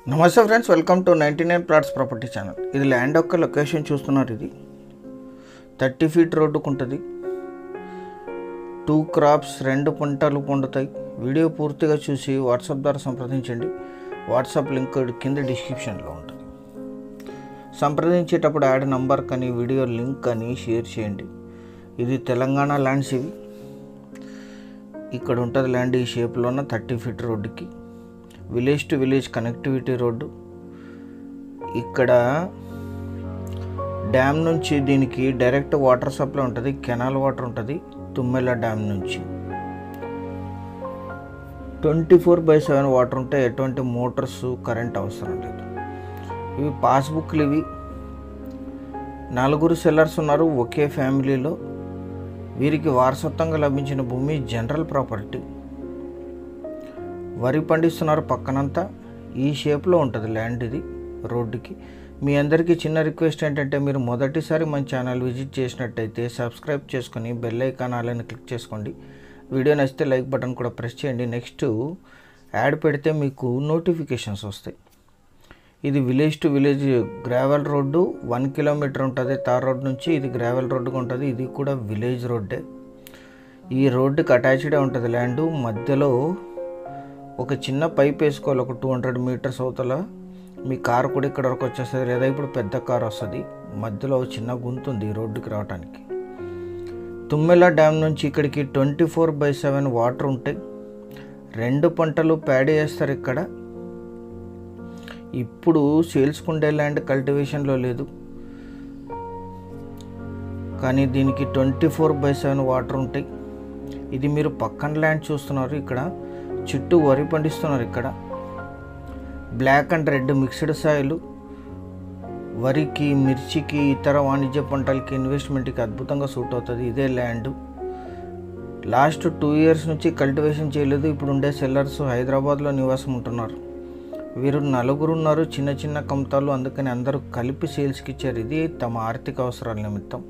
నమస్తే friends, welcome to 99 plots property channel. ఇది land యొక్క లొకేషన్ చూస్తున్నారు. ఇది 30 ఫీట్ రోడ్డుకు ఉంటుంది. 2 క్రాప్స్ 2 పంటలు పండుతాయి. వీడియో పూర్తిగా చూసి వాట్సాప్ ద్వారా సంప్రదించండి. వాట్సాప్ లింక్ కింద డిస్క్రిప్షన్లో ఉంటుంది. సంప్రదించేటప్పుడు యాడ్ నంబర్ కానీ వీడియో లింక్ కానీ షేర్ చేయండి. ఇది తెలంగాణ ల్యాండ్స్. ఇవి ఇక్కడ ఉంటుంది ల్యాండ్ ఈ షేప్లో ఉన్న 30 ఫీట్ రోడ్డుకి. Village to village connectivity road. ఇక్కడ డ్యామ్ నుంచి దీనికి డైరెక్ట్ వాటర్ సప్లై ఉంటుంది. కెనాల్ వాటర్ ఉంటుంది తుమ్మెల డ్యామ్ నుంచి. 24/7 వాటర్ ఉంటాయి. ఎటువంటి మోటార్స్ కరెంట్ అవసరం లేదు. ఇవి పాస్బుక్లు. ఇవి 4 సెల్లర్స్ ఉన్నారు ఒకే ఫ్యామిలీలో. వీరికి వారసత్వంగా లభించిన భూమి జనరల్ ప్రాపర్టీ. వరి పండిస్తున్నారు పక్కనంతా. ఈ షేప్లో ఉంటుంది ల్యాండ్ ఇది రోడ్డుకి. మీ అందరికీ చిన్న రిక్వెస్ట్ ఏంటంటే, మీరు మొదటిసారి మన ఛానల్ విజిట్ చేసినట్టయితే సబ్స్క్రైబ్ చేసుకొని బెల్ ఐకాన్ ఆలని క్లిక్ చేసుకోండి. వీడియో నచ్చితే లైక్ బటన్ కూడా ప్రెస్ చేయండి. నెక్స్ట్ యాడ్ పెడితే మీకు నోటిఫికేషన్స్ వస్తాయి. ఇది village to village gravel road. 1 kilometer ఉంటుంది తార్ రోడ్ నుంచి. ఇది గ్రావెల్ రోడ్డుగా ఉంటుంది. ఇది కూడా విలేజ్ రోడ్డే. ఈ రోడ్డుకి అటాచ్డే ఉంటుంది ల్యాండ్. మధ్యలో ఒక చిన్న పైప్ వేసుకోవాలి. ఒక 200 మీటర్స్ అవతల మీ కారు కూడా ఇక్కడ వరకు వచ్చేస్తుంది, లేదా ఇప్పుడు పెద్ద కారు వస్తుంది. మధ్యలో చిన్న గుంత ఉంది ఈ రోడ్డుకి రావడానికి. తుమ్మెల డ్యామ్ నుంచి ఇక్కడికి 24/7 వాటర్ ఉంటాయి. 2 పంటలు ప్యాడీ వేస్తారు ఇక్కడ. ఇప్పుడు సేల్స్కుండే ల్యాండ్ కల్టివేషన్లో లేదు, కానీ దీనికి 24/7 వాటర్ ఉంటాయి. ఇది మీరు పక్కన ల్యాండ్ చూస్తున్నారు. ఇక్కడ చుట్టూ వరి పండిస్తున్నారు. ఇక్కడ black and red mixed soil. వరికి, మిర్చికి, ఇతర వాణిజ్య పంటలకి, ఇన్వెస్ట్మెంట్కి అద్భుతంగా సూట్ అవుతుంది. ఇదే ల్యాండ్. లాస్ట్ 2 ఇయర్స్ నుంచి కల్టివేషన్ చేయలేదు. ఇప్పుడు ఉండే సెల్లర్స్ హైదరాబాద్లో నివాసం ఉంటున్నారు. వీరు 4 ఉన్నారు. చిన్న చిన్న కమతాలు, అందుకని అందరూ కలిపి సేల్స్కి ఇచ్చారు. ఇది తమ ఆర్థిక అవసరాల నిమిత్తం.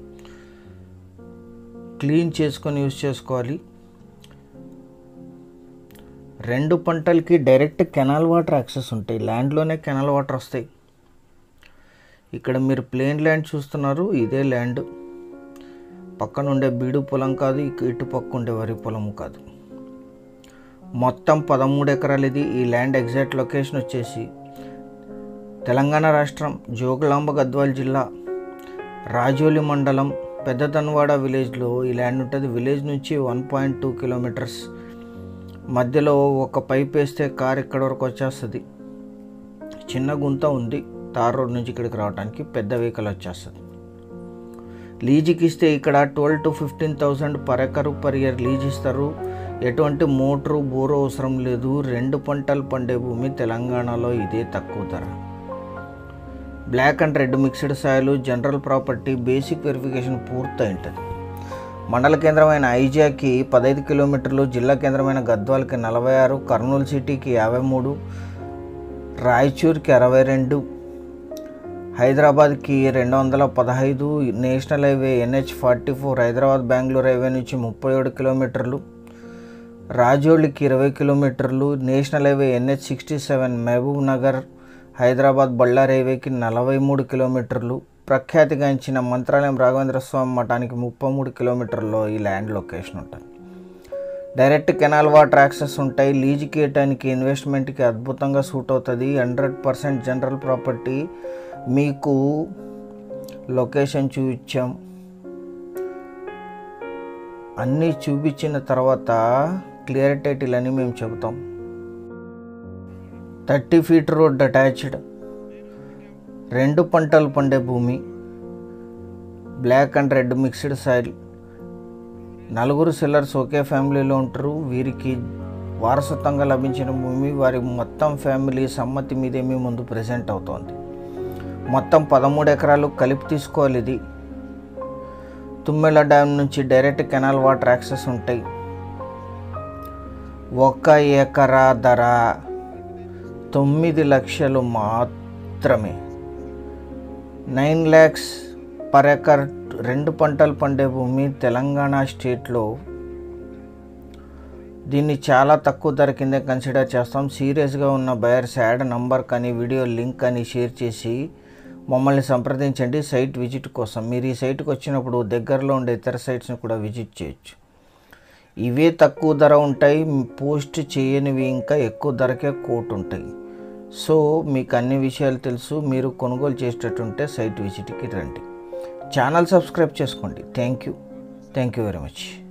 క్లీన్ చేసుకొని యూజ్ చేసుకోవాలి. 2 పంటలకి డైరెక్ట్ కెనాల్ వాటర్ యాక్సెస్ ఉంటాయి. ల్యాండ్లోనే కెనాల్ వాటర్ వస్తాయి. ఇక్కడ మీరు ప్లేన్ ల్యాండ్ చూస్తున్నారు. ఇదే ల్యాండ్. పక్కన ఉండే బీడు పొలం కాదు, ఇటు పక్క ఉండే వరి పొలం కాదు. మొత్తం 13 ఎకరాలు ఇది. ఈ ల్యాండ్ ఎగ్జాక్ట్ లొకేషన్ వచ్చేసి తెలంగాణ రాష్ట్రం జోగులాంబ గద్వాల్ జిల్లా రాజోలి మండలం పెద్దతన్వాడ విలేజ్లో ఈ ల్యాండ్ ఉంటుంది. విలేజ్ నుంచి 1.2 కిలోమీటర్స్. మధ్యలో ఒక పైప్ వేస్తే కార్ ఇక్కడ వరకు వచ్చేస్తుంది. చిన్న గుంత ఉంది తార్ రోడ్ నుంచి ఇక్కడికి రావడానికి. పెద్ద వెహికల్ వచ్చేస్తుంది. లీజుకి ఇస్తే ఇక్కడ 12,000 to 15,000 per acre per year lease ఇస్తారు. ఎటువంటి మోటరు, బోరు అవసరం లేదు. 2 పంటలు పండే భూమి తెలంగాణలో ఇదే తక్కువ ధర. Black and red mixed soil, general property. Basic verification పూర్తయి ఉంటుంది. మండల కేంద్రమైన ఐజాకి 15 కిలోమీటర్లు, జిల్లా కేంద్రమైన గద్వాల్కి 46, కర్నూలు సిటీకి 53, రాయచూర్కి 62, హైదరాబాద్కి 215, national highway NH44 Hyderabad Bengaluru highway నుంచి 37 కిలోమీటర్లు, రాజోళ్ళకి 20 కిలోమీటర్లు, national highway NH67 Mahabubnagar Hyderabad Ballari హైవేకి 43 కిలోమీటర్లు, ప్రఖ్యాతిగాంచిన మంత్రాలయం రాఘవేంద్ర స్వామి మఠానికి 33 కిలోమీటర్లో ఈ ల్యాండ్ లొకేషన్ ఉంటుంది. డైరెక్ట్ కెనాల్ వాటర్ యాక్సెస్ ఉంటాయి. లీజుకి ఇవ్వడానికి, ఇన్వెస్ట్మెంట్కి అద్భుతంగా సూట్ అవుతుంది. 100% జనరల్ ప్రాపర్టీ. మీకు లొకేషన్ చూపించాం. అన్నీ చూపించిన తర్వాత క్లియర్ టైటిల్ అని మేము చెబుతాం. 30 ఫీట్ రోడ్ అటాచ్డ్. 2 పంటలు పండే భూమి. Black and red mixed soil. 4 sellers ఒకే ఫ్యామిలీలో ఉంటారు. వీరికి వారసత్వంగా లభించిన భూమి వారి మొత్తం ఫ్యామిలీ సమ్మతి మీదే మీ ముందు ప్రజెంట్ అవుతోంది. మొత్తం 13 ఎకరాలు కలిపి తీసుకోవాలి. ఇది తుమ్మెల డ్యామ్ నుంచి డైరెక్ట్ కెనాల్ వాటర్ యాక్సెస్ ఉంటాయి. 1 ఎకరా ధర 9 లక్షలు మాత్రమే. 9 lakhs పర్ ఎకర్. 2 పంటలు పండే భూమి తెలంగాణ స్టేట్లో దీన్ని చాలా తక్కువ ధర కింద కన్సిడర్ చేస్తాం. సీరియస్గా ఉన్న బయర్స్ యాడ్ నంబర్ కానీ వీడియో లింక్ కానీ షేర్ చేసి మమ్మల్ని సంప్రదించండి సైట్ విజిట్ కోసం. మీరు ఈ సైట్కి వచ్చినప్పుడు దగ్గరలో ఉండే ఇతర సైట్స్ని కూడా విజిట్ చేయొచ్చు. ఇవే తక్కువ ధర ఉంటాయి, పోస్ట్ చేయనివి ఇంకా ఎక్కువ ధరకే కోట్ ఉంటాయి. సో మీకు అన్ని విషయాలు తెలుసు. మీరు కొనుగోలు చేసేటట్టుంటే సైట్ విజిట్కి రండి. ఛానల్ సబ్స్క్రైబ్ చేసుకోండి. Thank you very much.